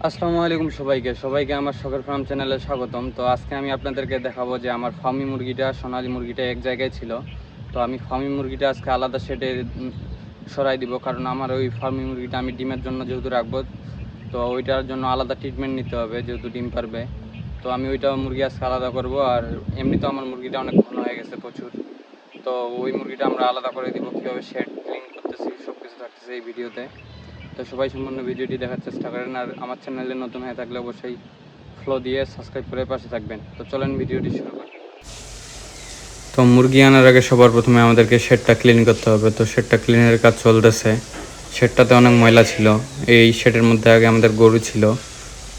আসসালামু আলাইকুম সবাইকে আমার শখের ফার্ম চ্যানেলে স্বাগতম। তো আজকে আমি আপনাদেরকে দেখাবো যে আমার ফার্মি মুরগিটা সোনালী মুরগিটা এক জায়গায় ছিল। তো আমি ফার্মি মুরগিটা আজকে আলাদা শেডে সরাই দিব, কারণ আমার ওই ফার্মি মুরগিটা আমি ডিমের জন্য যেহেতু রাখবো, তো ওইটার জন্য আলাদা ট্রিটমেন্ট নিতে হবে যেহেতু ডিম পারবে। তো আমি ওইটা মুরগি আজকে আলাদা করব। আর এমনিতেও আমার মুরগিটা অনেক ঘন হয়ে গেছে প্রচুর, তো ওই মুরগিটা আমরা আলাদা করে দিব। কীভাবে শেড ক্লিন করতেছি সব কিছু থাকতেছে এই ভিডিওতে। তো সবাই সম্পূর্ণ ভিডিওটি দেখার চেষ্টা করেন, আর আমার চ্যানেলে নতুন হয়ে থাকলে অবশ্যই ফলো দিয়ে সাবস্ক্রাইব করে পাশে থাকবেন। তো চলেন ভিডিওটি শুরু করি। তো মুরগি আনার আগে সবার প্রথমে আমাদেরকে শেডটা ক্লিন করতে হবে। তো শেডটা ক্লিনের কাজ চলতেছে। শেডটাতে অনেক ময়লা ছিল। এই শেডের মধ্যে আগে আমাদের গরু ছিল,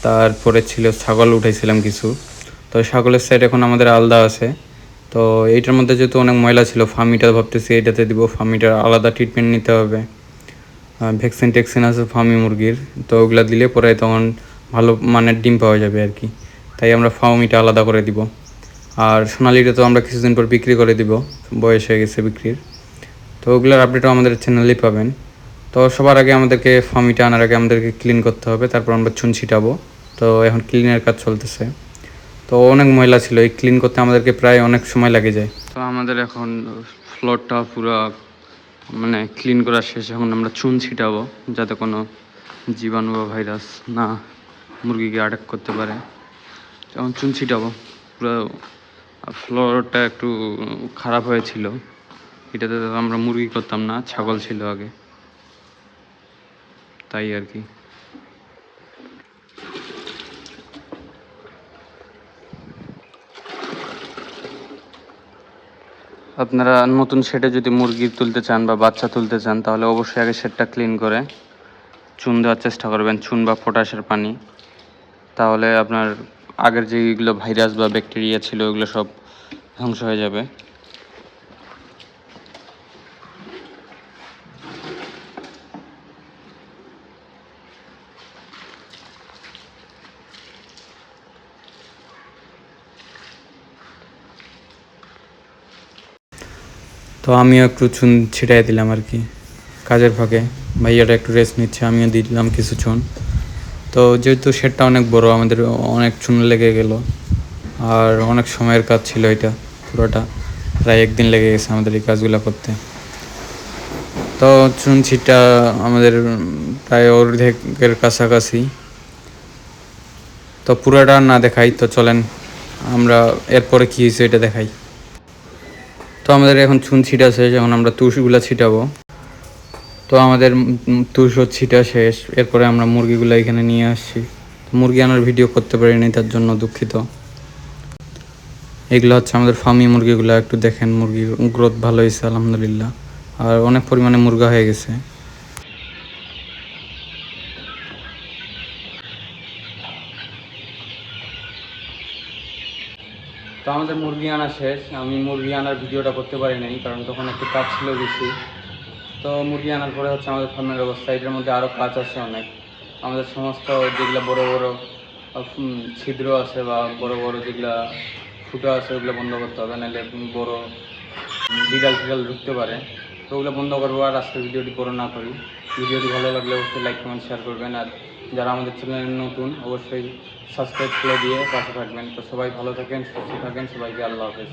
তারপরে ছিল ছাগল উঠাইছিলাম কিছু। তো ছাগলের সাইড এখন আমাদের আলাদা আছে। তো এইটার মধ্যে যেহেতু অনেক ময়লা ছিল, ফার্মিটা ভাবতেছি এইটাতে দিব। ফার্মিটার আলাদা ট্রিটমেন্ট নিতে হবে, ভ্যাকসিন ট্যাকসিন আছে ফার্মি মুরগির, তো ওগুলো দিলে পরে তখন ভালো মানের ডিম পাওয়া যাবে আর কি। তাই আমরা ফার্মিটা আলাদা করে দিব। আর সোনালিটা তো আমরা কিছুদিন পর বিক্রি করে দিব, বয়স হয়ে গেছে বিক্রির। তো ওগুলোর আপডেটও আমাদের চ্যানেলেই পাবেন। তো সবার আগে আমাদেরকে ফার্মিটা আনার আগে আমাদেরকে ক্লিন করতে হবে, তারপর আমরা চুন ছিটাবো। তো এখন ক্লিনের কাজ চলতেছে। তো অনেক ময়লা ছিল, এই ক্লিন করতে আমাদেরকে প্রায় অনেক সময় লাগে যায়। তো আমাদের এখন ফ্লোরটা পুরো ক্লিন করা শেষ। এখন আমরা চুন ছিটাবো যাতে কোনো জীবাণু বা ভাইরাস না মুরগিকে অ্যাটাক করতে পারে। এখন চুন ছিটাবো পুরো। ফ্লোরটা একটু খারাপ হয়েছিল, এটাতে আমরা মুরগি করতাম না, ছাগল ছিল আগে, তাই আর কি। আপনারা নতুন শেডে যদি মুরগি তুলতে চান বা বাচ্চা তুলতে চান, তাহলে অবশ্যই আগে শেডটা ক্লিন করে চুন দেওয়ার চেষ্টা করবেন, চুন বা পটাশের পানি। তাহলে আপনার আগের যেগুলো ভাইরাস বা ব্যাকটেরিয়া ছিল ওগুলো সব ধ্বংস হয়ে যাবে। তো আমিও একটু চুন ছিটাই দিলাম আর কি কাজের ফাঁকে। ভাইয়াটা একটু রেস্ট নিচ্ছে, আমিও দিলাম কিছু চুন। তো যেহেতু শেডটা অনেক বড়, আমাদের অনেক চুন লেগে গেল। আর অনেক সময়ের কাজ ছিল এটা পুরোটা, প্রায় একদিন লেগে গেছে আমাদের এই কাজগুলো করতে। তো চুন ছিটা আমাদের প্রায় অর্ধেকের কাছাকাছি। তো পুরোটা না দেখাই, তো চলেন আমরা এরপরে কী হয়েছে এটা দেখাই। তো আমাদের এখন চুন ছিটা শেষ, এখন আমরা তুষগুলা ছিটাবো। তো আমাদের তুষও ছিটা শেষ, এরপরে আমরা মুরগিগুলো এখানে নিয়ে আসছি। মুরগি আনার ভিডিও করতে পারিনি, তার জন্য দুঃখিত। এগুলো হচ্ছে আমাদের ফার্মি মুরগিগুলো, একটু দেখেন মুরগির গ্রোথ ভালো হয়েছে আলহামদুলিল্লাহ, আর অনেক পরিমাণে মুরগা হয়ে গেছে। তো আমাদের মুরগি আনা শেষ। আমি মুরগি আনার ভিডিওটা করতে পারি নাই, কারণ তখন একটু কাজ ছিল বেশি। তো মুরগি আনার পরে হচ্ছে আমাদের ফার্মের অবস্থা। এটার মধ্যে আরও কাজ আছে অনেক। আমাদের সমস্ত যেগুলো বড় বড় ছিদ্র আছে বা বড় বড় যেগুলো ফুটো আছে ওগুলো বন্ধ করতে হবে, নাহলে বড় বিড়াল ফিড়াল ঢুকতে পারে। তো ওগুলো বন্ধ করবো। আর আজকের ভিডিওটি বড় না করি। ভিডিওটি ভালো লাগলে অবশ্যই লাইক কমেন্ট শেয়ার করবেন, আর যারা আমাদের চ্যানেলে নতুন অবশ্যই সাবস্ক্রাইব করে দিয়ে পাশে থাকবেন। তো সবাই ভালো থাকেন, সুস্থ থাকেন, সবাইকে আল্লাহ হাফেজ।